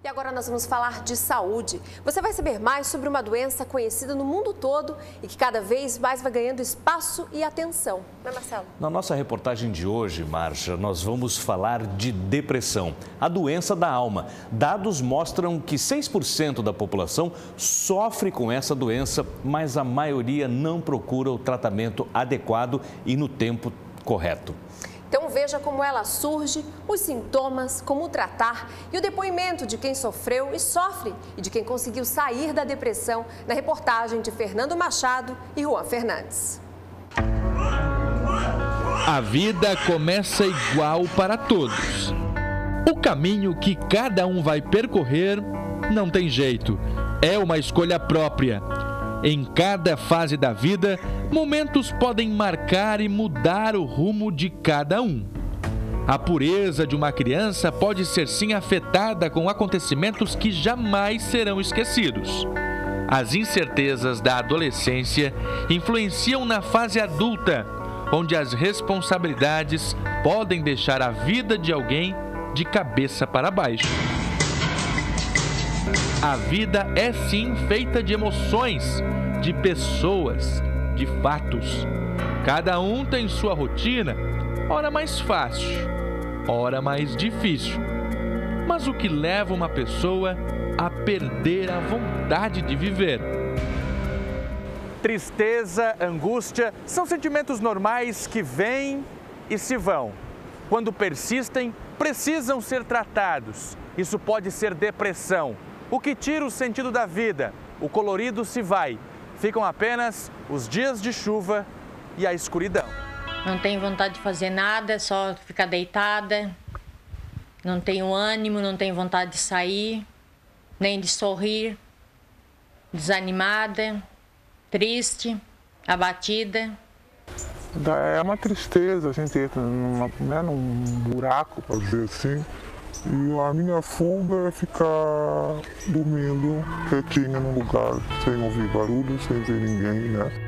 E agora nós vamos falar de saúde. Você vai saber mais sobre uma doença conhecida no mundo todo e que cada vez mais vai ganhando espaço e atenção. Não é, Marcelo? Na nossa reportagem de hoje, Marcia, nós vamos falar de depressão, a doença da alma. Dados mostram que 6% da população sofre com essa doença, mas a maioria não procura o tratamento adequado e no tempo correto. Então veja como ela surge, os sintomas, como tratar e o depoimento de quem sofreu e sofre e de quem conseguiu sair da depressão na reportagem de Fernando Machado e Juan Fernandes. A vida começa igual para todos. O caminho que cada um vai percorrer não tem jeito, é uma escolha própria. Em cada fase da vida, momentos podem marcar e mudar o rumo de cada um. A pureza de uma criança pode ser sim afetada com acontecimentos que jamais serão esquecidos. As incertezas da adolescência influenciam na fase adulta, onde as responsabilidades podem deixar a vida de alguém de cabeça para baixo. A vida é sim feita de emoções, de pessoas, de fatos. Cada um tem sua rotina, ora mais fácil, ora mais difícil. Mas o que leva uma pessoa a perder a vontade de viver? Tristeza, angústia, são sentimentos normais que vêm e se vão. Quando persistem, precisam ser tratados. Isso pode ser depressão, o que tira o sentido da vida, o colorido se vai. Ficam apenas os dias de chuva e a escuridão. Não tenho vontade de fazer nada, só ficar deitada. Não tenho ânimo, não tenho vontade de sair, nem de sorrir. Desanimada, triste, abatida. É uma tristeza, a gente entra num buraco, para dizer assim. E a minha fuga é ficar dormindo quietinha num lugar, sem ouvir barulho, sem ver ninguém, né?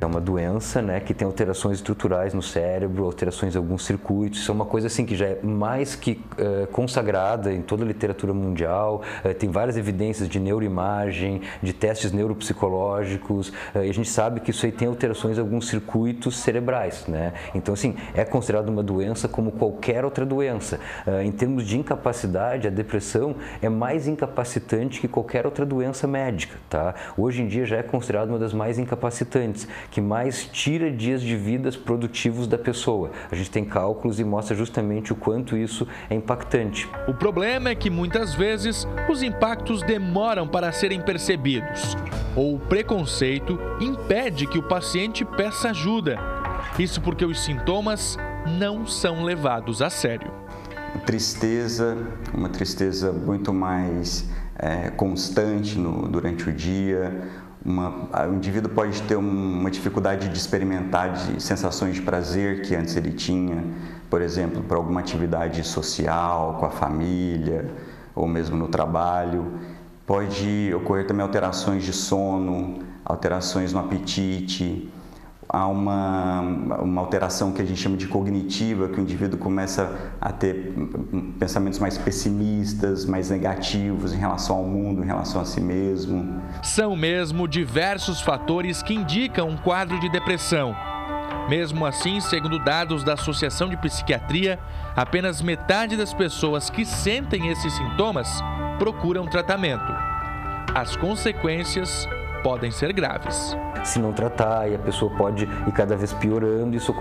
É uma doença, né, que tem alterações estruturais no cérebro, alterações em alguns circuitos. Isso é uma coisa assim que já é mais que consagrada em toda a literatura mundial. Tem várias evidências de neuroimagem, de testes neuropsicológicos. E a gente sabe que isso aí tem alterações em alguns circuitos cerebrais, né? Então, assim, é considerado uma doença como qualquer outra doença. Em termos de incapacidade, a depressão é mais incapacitante que qualquer outra doença médica, tá? Hoje em dia já é considerado uma das mais incapacitantes, que mais tira dias de vidas produtivos da pessoa. A gente tem cálculos e mostra justamente o quanto isso é impactante. O problema é que muitas vezes os impactos demoram para serem percebidos, ou o preconceito impede que o paciente peça ajuda. Isso porque os sintomas não são levados a sério. Tristeza, uma tristeza muito mais constante durante o dia. O indivíduo pode ter uma dificuldade de experimentar de sensações de prazer que antes ele tinha, por exemplo, para alguma atividade social, com a família, ou mesmo no trabalho. Pode ocorrer também alterações de sono, alterações no apetite. Há uma alteração que a gente chama de cognitiva, que o indivíduo começa a ter pensamentos mais pessimistas, mais negativos em relação ao mundo, em relação a si mesmo. São mesmo diversos fatores que indicam um quadro de depressão. Mesmo assim, segundo dados da Associação de Psiquiatria, apenas metade das pessoas que sentem esses sintomas procuram tratamento. As consequências podem ser graves. Se não tratar, e a pessoa pode ir cada vez piorando, isso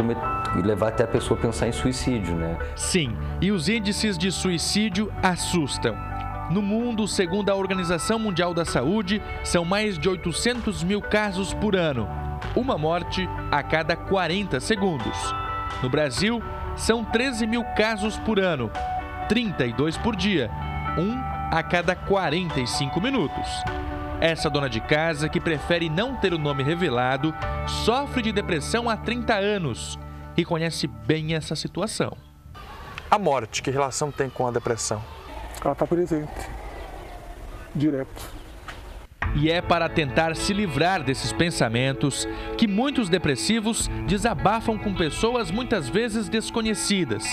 levar até a pessoa a pensar em suicídio, né? Sim, e os índices de suicídio assustam. No mundo, segundo a Organização Mundial da Saúde, são mais de 800 mil casos por ano, uma morte a cada 40 segundos. No Brasil, são 13 mil casos por ano, 32 por dia, um a cada 45 minutos. Essa dona de casa, que prefere não ter o nome revelado, sofre de depressão há 30 anos e conhece bem essa situação. A morte, que relação tem com a depressão? Ela está presente, direto. E é para tentar se livrar desses pensamentos que muitos depressivos desabafam com pessoas muitas vezes desconhecidas.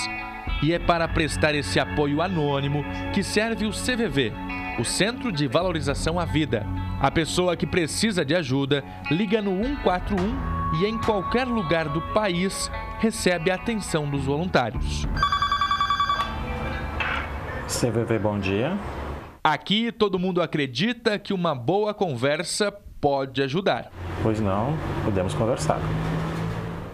E é para prestar esse apoio anônimo que serve o CVV, o Centro de Valorização à Vida. A pessoa que precisa de ajuda liga no 141 e em qualquer lugar do país recebe a atenção dos voluntários. CVV, bom dia. Aqui todo mundo acredita que uma boa conversa pode ajudar. Pois não, podemos conversar.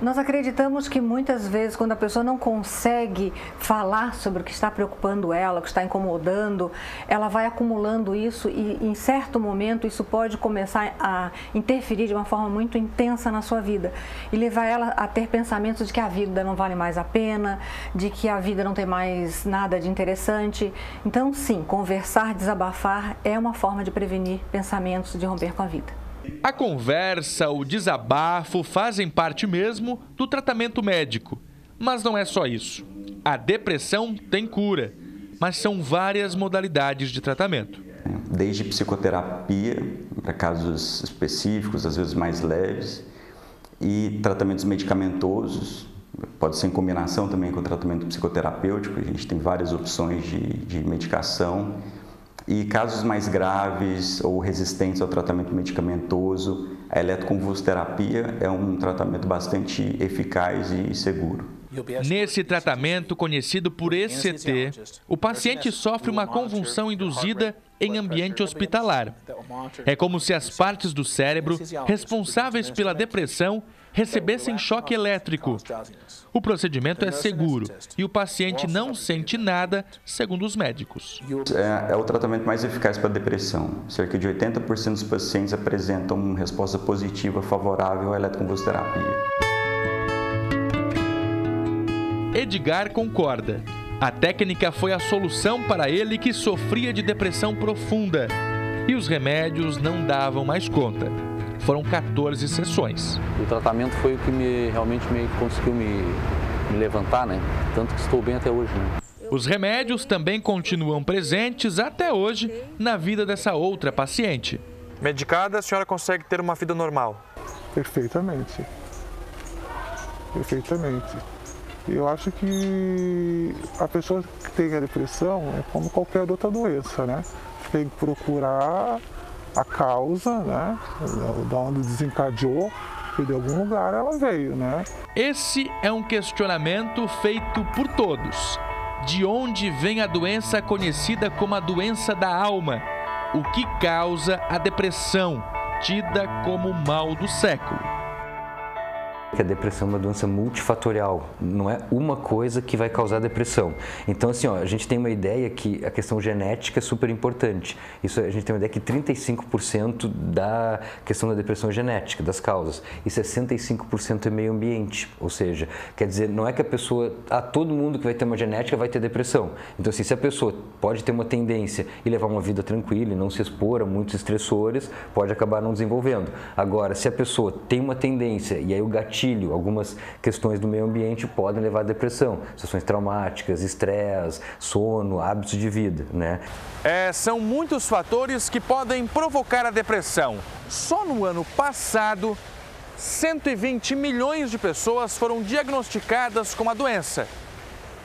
Nós acreditamos que muitas vezes, quando a pessoa não consegue falar sobre o que está preocupando ela, o que está incomodando, ela vai acumulando isso e, em certo momento, isso pode começar a interferir de uma forma muito intensa na sua vida e levar ela a ter pensamentos de que a vida não vale mais a pena, de que a vida não tem mais nada de interessante. Então, sim, conversar, desabafar é uma forma de prevenir pensamentos de romper com a vida. A conversa, o desabafo fazem parte mesmo do tratamento médico. Mas não é só isso. A depressão tem cura, mas são várias modalidades de tratamento. Desde psicoterapia, para casos específicos, às vezes mais leves, e tratamentos medicamentosos, pode ser em combinação também com o tratamento psicoterapêutico, a gente tem várias opções de medicação. E casos mais graves ou resistentes ao tratamento medicamentoso, a eletroconvulsoterapia é um tratamento bastante eficaz e seguro. Nesse tratamento, conhecido por ECT, o paciente sofre uma convulsão induzida em ambiente hospitalar. É como se as partes do cérebro responsáveis pela depressão recebessem choque elétrico. O procedimento é seguro e o paciente não sente nada, segundo os médicos. É o tratamento mais eficaz para a depressão. Cerca de 80% dos pacientes apresentam uma resposta positiva favorável à eletroconvulsoterapia. Edgar concorda. A técnica foi a solução para ele que sofria de depressão profunda. E os remédios não davam mais conta. Foram 14 sessões. O tratamento foi o que realmente conseguiu me levantar, né? Tanto que estou bem até hoje, né? Os remédios também continuam presentes até hoje na vida dessa outra paciente. Medicada, a senhora consegue ter uma vida normal? Perfeitamente. Perfeitamente. Eu acho que a pessoa que tem a depressão é como qualquer outra doença, né? Tem que procurar a causa, né? De onde desencadeou, e de algum lugar ela veio, né? Esse é um questionamento feito por todos. De onde vem a doença conhecida como a doença da alma? O que causa a depressão, tida como o mal do século? Que a depressão é uma doença multifatorial, não é uma coisa que vai causar depressão. Então, assim, a gente tem uma ideia que a questão genética é super importante. Isso, a gente tem uma ideia que 35% da questão da depressão é genética, das causas, e 65% é meio ambiente. Ou seja, quer dizer, não é que a pessoa, todo mundo que vai ter uma genética vai ter depressão. Então, assim, se a pessoa pode ter uma tendência e levar uma vida tranquila e não se expor a muitos estressores, pode acabar não desenvolvendo. Agora, se a pessoa tem uma tendência e aí o gatilho, algumas questões do meio ambiente podem levar à depressão, situações traumáticas, estresse, sono, hábitos de vida, né? São muitos fatores que podem provocar a depressão. Só no ano passado, 120 milhões de pessoas foram diagnosticadas com a doença.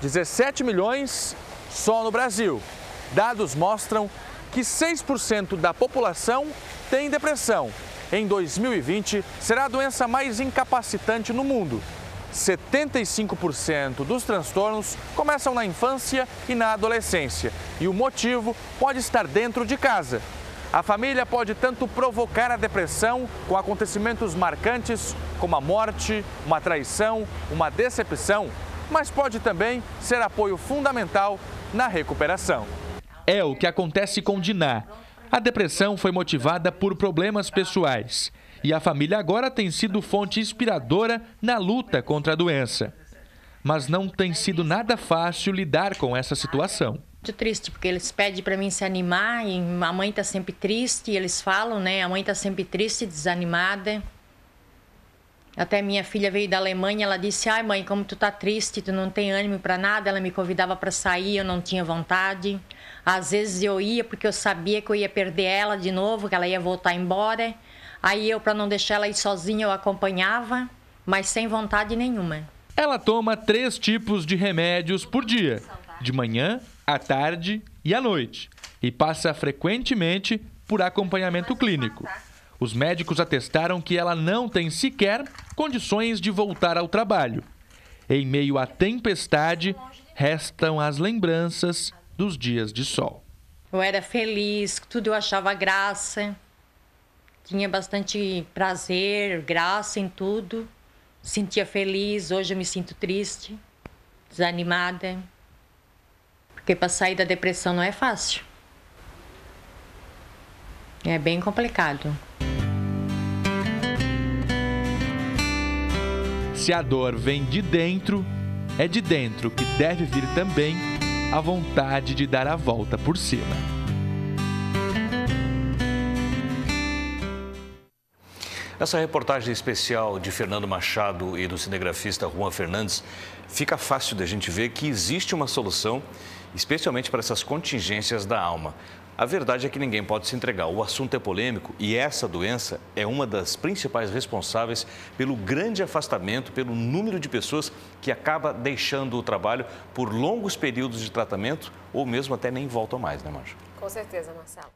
17 milhões só no Brasil. Dados mostram que 6% da população tem depressão. Em 2020, será a doença mais incapacitante no mundo. 75% dos transtornos começam na infância e na adolescência. E o motivo pode estar dentro de casa. A família pode tanto provocar a depressão com acontecimentos marcantes, como a morte, uma traição, uma decepção, mas pode também ser apoio fundamental na recuperação. É o que acontece com Diná. A depressão foi motivada por problemas pessoais e a família agora tem sido fonte inspiradora na luta contra a doença. Mas não tem sido nada fácil lidar com essa situação. Muito triste, porque eles pedem para mim se animar e a mãe está sempre triste, e eles falam, né? A mãe está sempre triste, desanimada. Até minha filha veio da Alemanha, ela disse, ai mãe, como tu tá triste, tu não tem ânimo para nada. Ela me convidava para sair, eu não tinha vontade. Às vezes eu ia porque eu sabia que eu ia perder ela de novo, que ela ia voltar embora. Aí eu, para não deixar ela ir sozinha, eu acompanhava, mas sem vontade nenhuma. Ela toma 3 tipos de remédios por dia, de manhã, à tarde e à noite, e passa frequentemente por acompanhamento clínico. Os médicos atestaram que ela não tem sequer condições de voltar ao trabalho. Em meio à tempestade, restam as lembranças dos dias de sol. Eu era feliz, tudo eu achava graça, tinha bastante prazer, graça em tudo. Sentia feliz, hoje eu me sinto triste, desanimada, porque para sair da depressão não é fácil. É bem complicado. Se a dor vem de dentro, é de dentro que deve vir também a vontade de dar a volta por cima. Essa reportagem especial de Fernando Machado e do cinegrafista Juan Fernandes, fica fácil da gente ver que existe uma solução, especialmente para essas contingências da alma. A verdade é que ninguém pode se entregar. O assunto é polêmico e essa doença é uma das principais responsáveis pelo grande afastamento, pelo número de pessoas que acaba deixando o trabalho por longos períodos de tratamento ou mesmo até nem voltam mais, né, Marcia? Com certeza, Marcelo.